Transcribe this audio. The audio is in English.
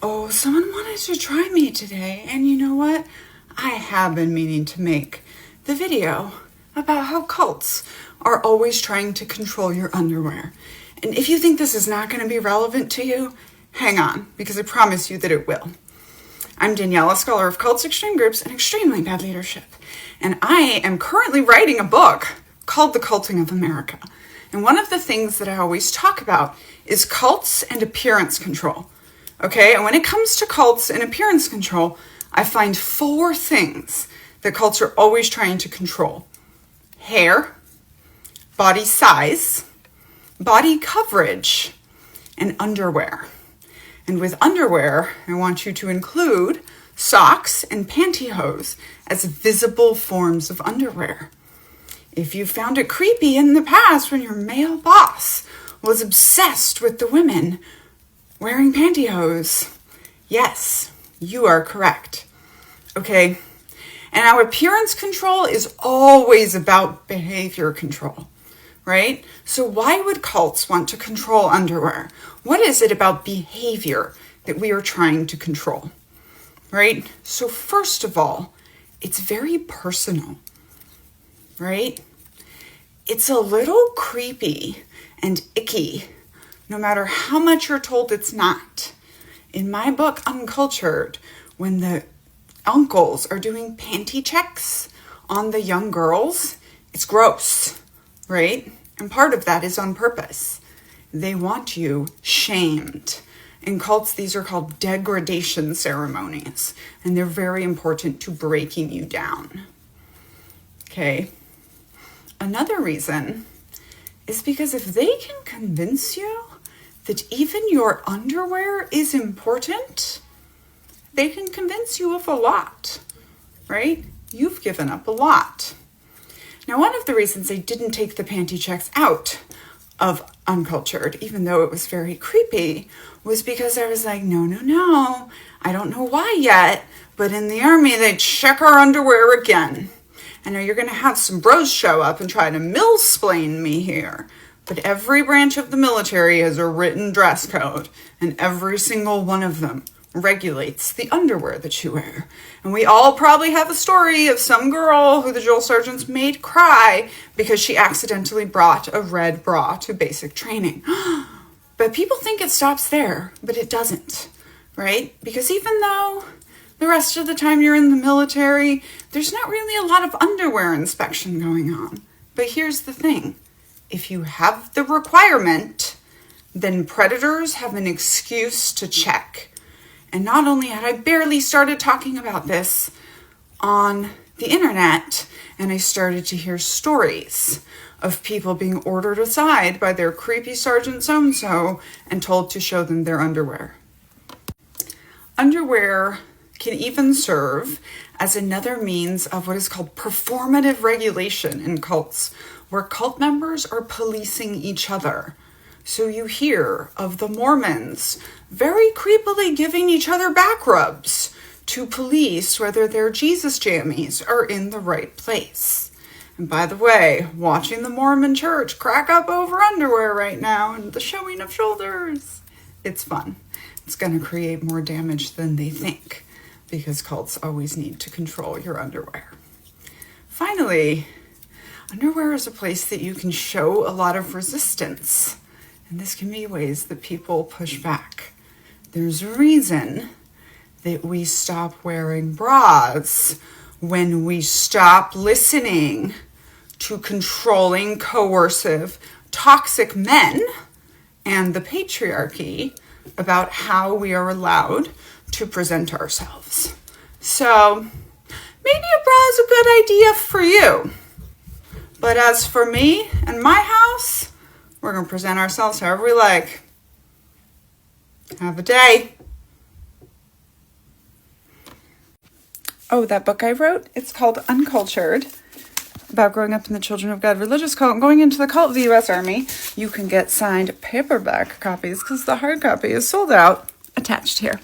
Oh, someone wanted to try me today, and you know what? I have been meaning to make the video about how cults are always trying to control your underwear. And if you think this is not going to be relevant to you, hang on, because I promise you that it will. I'm Danielle, a scholar of cults, extreme groups, and extremely bad leadership. And I am currently writing a book called The Culting of America. And one of the things that I always talk about is cults and appearance control. Okay, and when it comes to cults and appearance control, I find 4 things that cults are always trying to control. Hair, body size, body coverage, and underwear. And with underwear, I want you to include socks and pantyhose as visible forms of underwear. If you found it creepy in the past when your male boss was obsessed with the women wearing pantyhose, yes, you are correct. Okay, and our appearance control is always about behavior control, right? So why would cults want to control underwear? What is it about behavior that we are trying to control, right? So first of all, it's very personal, right? It's a little creepy and icky, no matter how much you're told it's not. In my book, Uncultured, when the uncles are doing panty checks on the young girls, it's gross, right? And part of that is on purpose. They want you shamed. In cults, these are called degradation ceremonies, and they're very important to breaking you down. Okay. Another reason is because if they can convince you that even your underwear is important, they can convince you of a lot, right? You've given up a lot. Now, one of the reasons they didn't take the panty checks out of Uncultured, even though it was very creepy, was because I was like, no, I don't know why yet, but in the army, they check our underwear again. I know you're going to have some bros show up and try to millsplain me here, but every branch of the military has a written dress code, and every single one of them regulates the underwear that you wear. And we all probably have a story of some girl who the drill sergeants made cry because she accidentally brought a red bra to basic training. But people think it stops there, but it doesn't, right? Because even though the rest of the time you're in the military, there's not really a lot of underwear inspection going on. But here's the thing. If you have the requirement, then predators have an excuse to check. And not only had I barely started talking about this on the internet, and I started to hear stories of people being ordered aside by their creepy Sergeant so-and-so and told to show them their underwear. Underwear can even serve as another means of what is called performative regulation in cults, where cult members are policing each other. So you hear of the Mormons very creepily giving each other back rubs to police whether their Jesus jammies are in the right place. And by the way, watching the Mormon church crack up over underwear right now and the showing of shoulders, it's fun. It's going to create more damage than they think, because cults always need to control your underwear. Finally, underwear is a place that you can show a lot of resistance. And this can be ways that people push back. There's a reason that we stop wearing bras when we stop listening to controlling, coercive, toxic men and the patriarchy about how we are allowed to present ourselves. So maybe a bra is a good idea for you. But as for me and my house, we're going to present ourselves however we like. Have a day. Oh, that book I wrote, it's called Uncultured, about growing up in the Children of God religious cult and going into the cult of the U.S. Army. You can get signed paperback copies because the hard copy is sold out. Attached here.